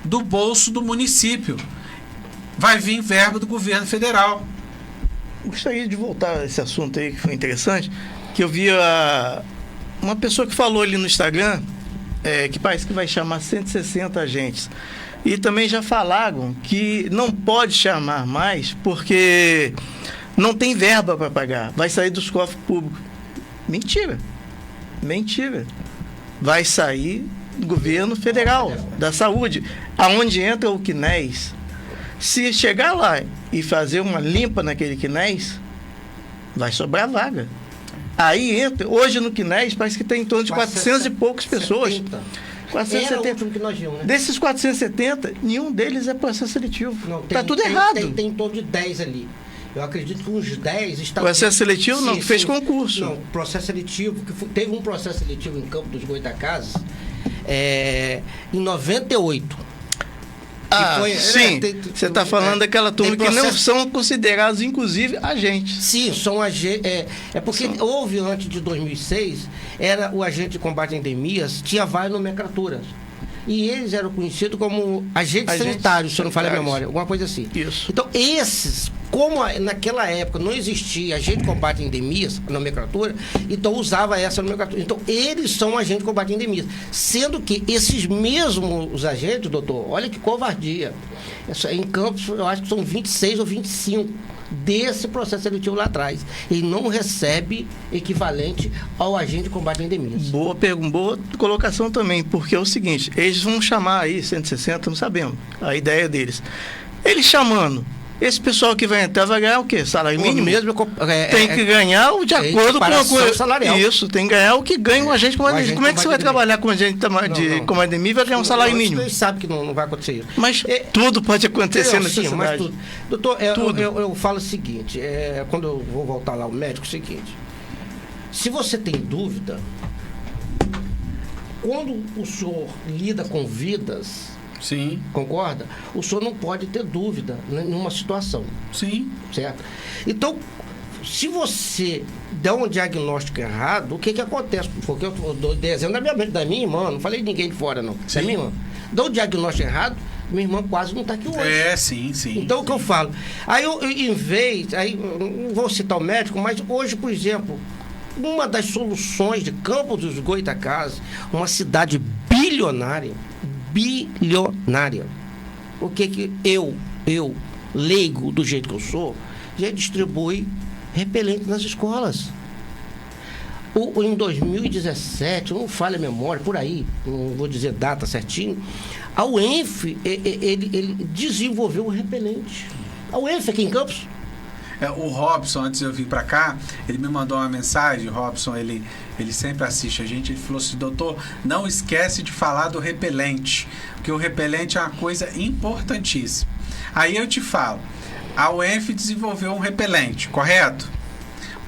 do bolso do município. Vai vir verba do governo federal. Gostaria de voltar a esse assunto aí que foi interessante, que eu vi uma pessoa que falou ali no Instagram que parece que vai chamar 160 agentes. E também já falaram que não pode chamar mais porque não tem verba para pagar. Vai sair dos cofres públicos. Mentira. Vai sair do governo federal, da saúde, aonde entra o CNES. Se chegar lá e fazer uma limpa naquele CNES, vai sobrar vaga. Aí entra, hoje no CNES parece que tem em torno de 400 e poucas pessoas. 470. Que nós vimos, né? Desses 470, nenhum deles é processo seletivo. Está tudo errado. Tem em torno de 10 ali. Eu acredito que uns 10 estão... Processo seletivo não, que fez concurso. Não, processo seletivo, teve um processo seletivo em Campo dos Goitacazes em 98. Sim, você está falando daquela turma que não são considerados, inclusive, agentes. Sim, são agentes. Porque houve, antes de 2006, o agente de combate a endemias, tinha várias nomenclaturas. E eles eram conhecidos como agentes sanitários, se eu não falha a memória, alguma coisa assim. Isso. Então, esses, como naquela época não existia agente de combate a endemias, a nomenclatura, então usava essa nomenclatura. Então, eles são agentes de combate a endemias. Sendo que esses mesmos agentes, doutor, olha que covardia. Em Campos, eu acho que são 26 ou 25 desse processo seletivo lá atrás. Ele não recebe equivalente ao agente de combate a endemias. Boa colocação também, porque é o seguinte, eles vão chamar aí 160, não sabemos a ideia deles. Eles chamando, esse pessoal que vai entrar vai ganhar o quê? Salário mínimo? Tem que ganhar de acordo com a coisa salarial. Isso, tem que ganhar o que ganha um agente de combate a endemia. Como é que você vai trabalhar com um agente de combate a endemia e vai ganhar um salário mínimo? Vocês sabem que não vai acontecer isso. Mas tudo pode acontecer nessa cidade. Mas tudo. Doutor, eu falo o seguinte, quando eu vou voltar lá ao médico, é o seguinte, se você tem dúvida, quando o senhor lida com vidas... Sim. Concorda? O senhor não pode ter dúvida numa situação. Sim. Certo? Então, se você der um diagnóstico errado, o que acontece? Porque eu dou exemplo da minha irmã, não falei de ninguém de fora, não. Sim. Da minha irmã. Dá um diagnóstico errado, minha irmã quase não está aqui hoje. Sim. Então, o que eu falo? Aí, não vou citar o médico, mas hoje, por exemplo, uma das soluções de Campos dos Goitacazes, uma cidade bilionária, o que eu, leigo do jeito que eu sou, já distribui repelente nas escolas. Em 2017, não falha a memória, por aí, não vou dizer data certinho, a UENF, ele desenvolveu o repelente. A UENF aqui em Campos. O Robson, antes de eu vir para cá, ele me mandou uma mensagem. O Robson, ele sempre assiste a gente. Ele falou assim: doutor, não esquece de falar do repelente, porque o repelente é uma coisa importantíssima. Aí eu te falo, a UENF desenvolveu um repelente, correto?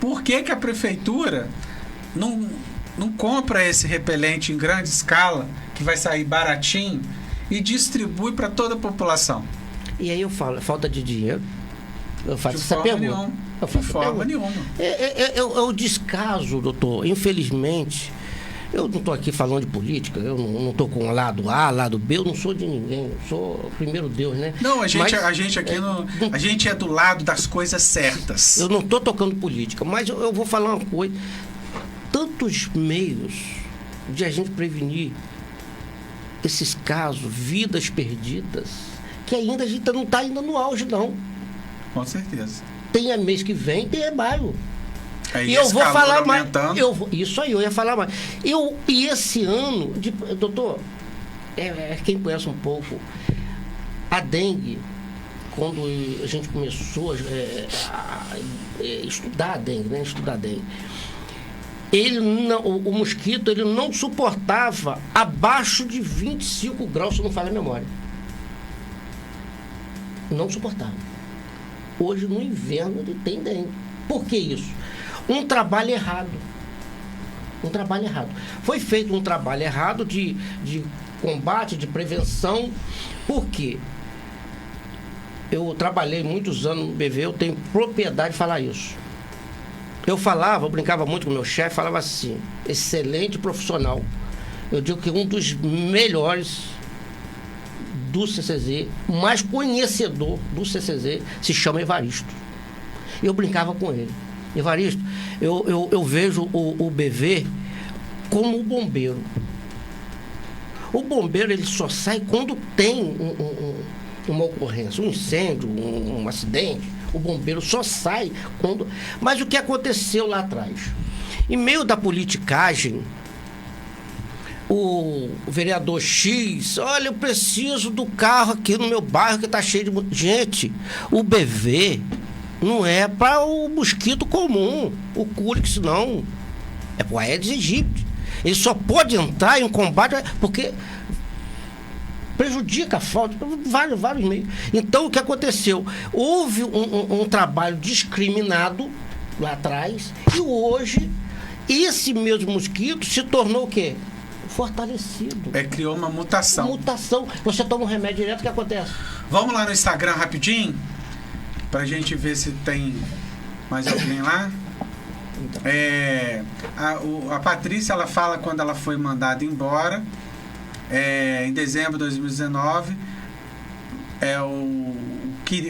Por que a prefeitura não compra esse repelente em grande escala, que vai sair baratinho, e distribui para toda a população? E aí eu falo, falta de dinheiro. Eu faço de essa pergunta. De forma nenhuma. É o descaso, doutor. Infelizmente, eu não estou aqui falando de política, eu não estou com lado A, lado B, eu não sou de ninguém, eu sou primeiro Deus, né? Não, a gente aqui a gente é do lado das coisas certas. Eu não estou tocando política, mas eu vou falar uma coisa. Tantos meios de a gente prevenir esses casos, vidas perdidas, que ainda a gente não está ainda no auge, não. Com certeza. Tem mês que vem, tem maio. Aí e eu vou falar mais. Isso aí, eu ia falar mais. E esse ano, doutor, quem conhece um pouco, a dengue, quando a gente começou a estudar a dengue, né? O mosquito, ele não suportava abaixo de 25 graus, se não falha a memória. Não suportava. Hoje, no inverno, ele tem dengue. Por que isso? Um trabalho errado. Foi feito um trabalho errado de combate, de prevenção. Por quê? Eu trabalhei muitos anos no BV, eu tenho propriedade de falar isso. Eu brincava muito com o meu chefe, falava assim, excelente profissional. Eu digo que um dos melhores do CCZ, mais conhecedor do CCZ, se chama Evaristo. Eu brincava com ele. Evaristo, eu vejo o BV como o bombeiro. O bombeiro, ele só sai quando tem uma ocorrência, um incêndio, um acidente. O bombeiro só sai quando... Mas o que aconteceu lá atrás? Em meio da politicagem, o vereador X, olha, eu preciso do carro aqui no meu bairro que está cheio de... Gente, o BV não é para o mosquito comum, o Curix não. É para o Aedes aegypti. Ele só pode entrar em combate porque prejudica a falta, vários meios. Então, o que aconteceu? Houve um trabalho discriminado lá atrás e hoje esse mesmo mosquito se tornou o quê? Fortalecido. Criou uma mutação. Mutação. Você toma um remédio direto, o que acontece? Vamos lá no Instagram rapidinho? Pra gente ver se tem mais alguém lá. Então. A Patrícia, ela fala quando ela foi mandada embora, em dezembro de 2019,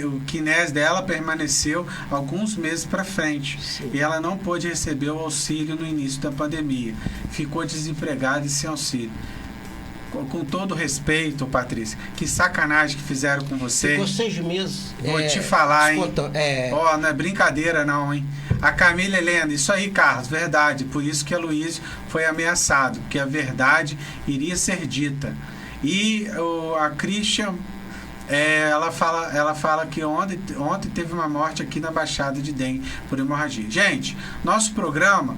o Kinés dela permaneceu alguns meses para frente. Sim. E ela não pôde receber o auxílio no início da pandemia. Ficou desempregada e sem auxílio. Com todo respeito, Patrícia, que sacanagem que fizeram com você. Ficou 6 meses. Vou te falar, hein? Não é brincadeira não, hein? A Camila Helena, isso aí, Carlos, verdade. Por isso que a Luísa foi ameaçado, porque a verdade iria ser dita. E a Christian, ela fala que ontem teve uma morte aqui na Baixada de dengue por hemorragia. Gente, nosso programa...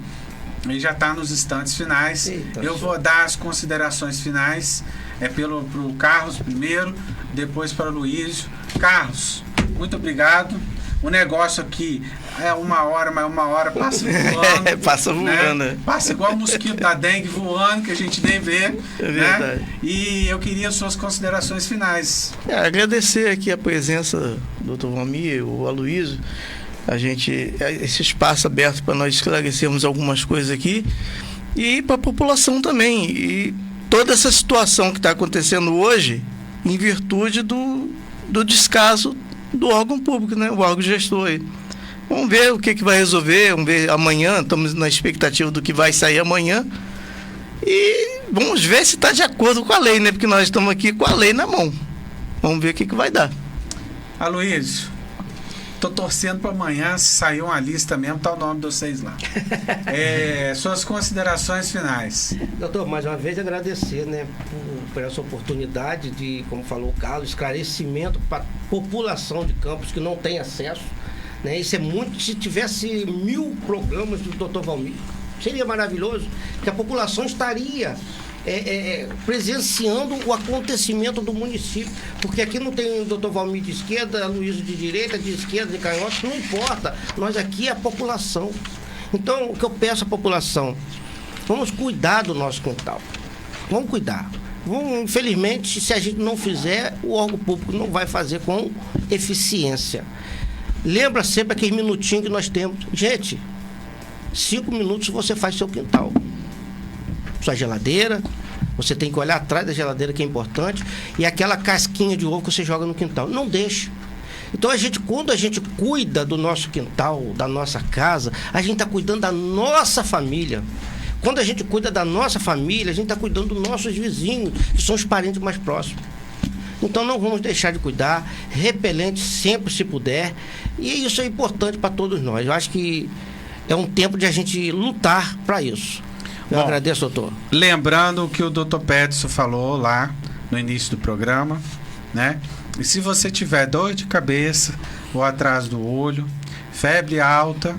Ele já está nos instantes finais. Eita, eu vou dar as considerações finais pro Carlos primeiro, depois para o Luiz. Carlos, muito obrigado. O negócio aqui é 1 hora, mas 1 hora passa voando. Passa voando. Né? Passa igual o mosquito da dengue voando, que a gente nem vê. É verdade. Né? E eu queria suas considerações finais. Agradecer aqui a presença do Dr. Valmir, o Aloysio. Esse espaço aberto para nós esclarecermos algumas coisas aqui e para a população também. E toda essa situação que está acontecendo hoje, em virtude do descaso do órgão público, né? O órgão gestor aí. Vamos ver o que vai resolver, vamos ver amanhã, estamos na expectativa do que vai sair amanhã. E vamos ver se está de acordo com a lei, né? Porque nós estamos aqui com a lei na mão. Vamos ver o que vai dar. Aloysio, tô torcendo para amanhã, se sair uma lista mesmo, tá o nome de vocês lá. Suas considerações finais. Doutor, mais uma vez agradecer, né, por essa oportunidade de, como falou o Carlos, esclarecimento para a população de Campos que não tem acesso. Né? Isso é muito. Se tivesse 1000 programas do Dr. Valmir, seria maravilhoso, que a população estaria presenciando o acontecimento do município, porque aqui não tem o Dr. Valmir de esquerda, Luiz de direita, de esquerda, de canhoto, não importa, nós aqui é a população. Então, o que eu peço à população, vamos cuidar do nosso quintal, vamos cuidar. Infelizmente, se a gente não fizer, o órgão público não vai fazer com eficiência. Lembra sempre aquele minutinho que nós temos. Gente, 5 minutos você faz seu quintal. Sua geladeira, você tem que olhar atrás da geladeira, que é importante, e aquela casquinha de ovo que você joga no quintal. Não deixe. Então, quando a gente cuida do nosso quintal, da nossa casa, a gente está cuidando da nossa família. Quando a gente cuida da nossa família, a gente está cuidando dos nossos vizinhos, que são os parentes mais próximos. Então, não vamos deixar de cuidar, repelente sempre se puder, e isso é importante para todos nós. Eu acho que é um tempo de a gente lutar para isso. Eu agradeço, doutor. Lembrando o que o doutor Peterson falou lá no início do programa, né? E se você tiver dor de cabeça ou atrás do olho, febre alta,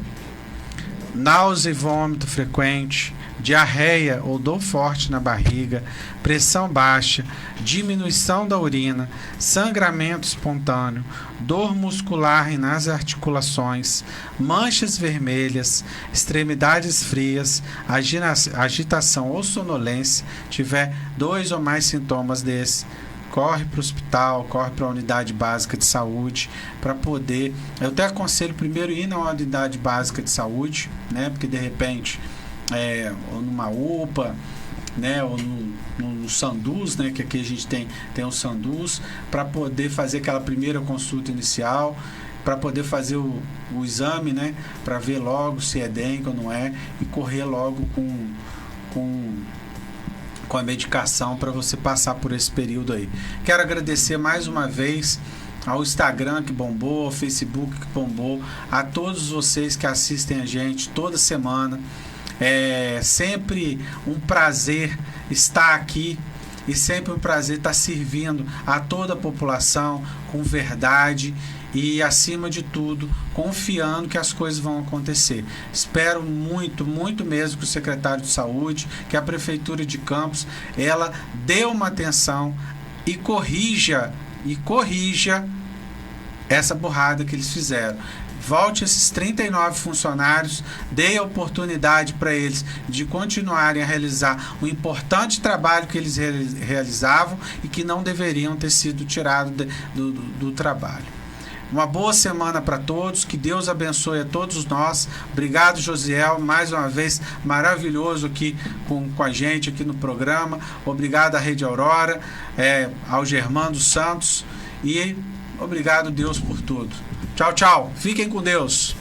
náusea e vômito frequente, diarreia ou dor forte na barriga, pressão baixa, diminuição da urina, sangramento espontâneo, dor muscular e nas articulações, manchas vermelhas, extremidades frias, agitação ou sonolência, tiver 2 ou mais sintomas desses, corre para o hospital, corre para a unidade básica de saúde para poder. Eu até aconselho primeiro ir na unidade básica de saúde, né? Porque de repente, ou numa UPA, né? Ou no Sanduz, né? Que aqui a gente tem o Sanduz, para poder fazer aquela primeira consulta inicial, para poder fazer o exame, né? Para ver logo se é dengue ou não é, e correr logo com a medicação para você passar por esse período aí. Quero agradecer mais uma vez ao Instagram que bombou, ao Facebook que bombou, a todos vocês que assistem a gente toda semana. É sempre um prazer estar aqui e sempre um prazer estar servindo a toda a população com verdade e, acima de tudo, confiando que as coisas vão acontecer. Espero muito, muito mesmo que o secretário de Saúde, que a Prefeitura de Campos, ela dê uma atenção e corrija essa burrada que eles fizeram. Volte esses 39 funcionários, dê a oportunidade para eles de continuarem a realizar o importante trabalho que eles realizavam e que não deveriam ter sido tirados do trabalho. Uma boa semana para todos, que Deus abençoe a todos nós. Obrigado, Josiel, mais uma vez maravilhoso aqui com a gente aqui no programa. Obrigado à Rede Aurora, ao Germando Santos, e obrigado, Deus, por tudo. Tchau, tchau. Fiquem com Deus.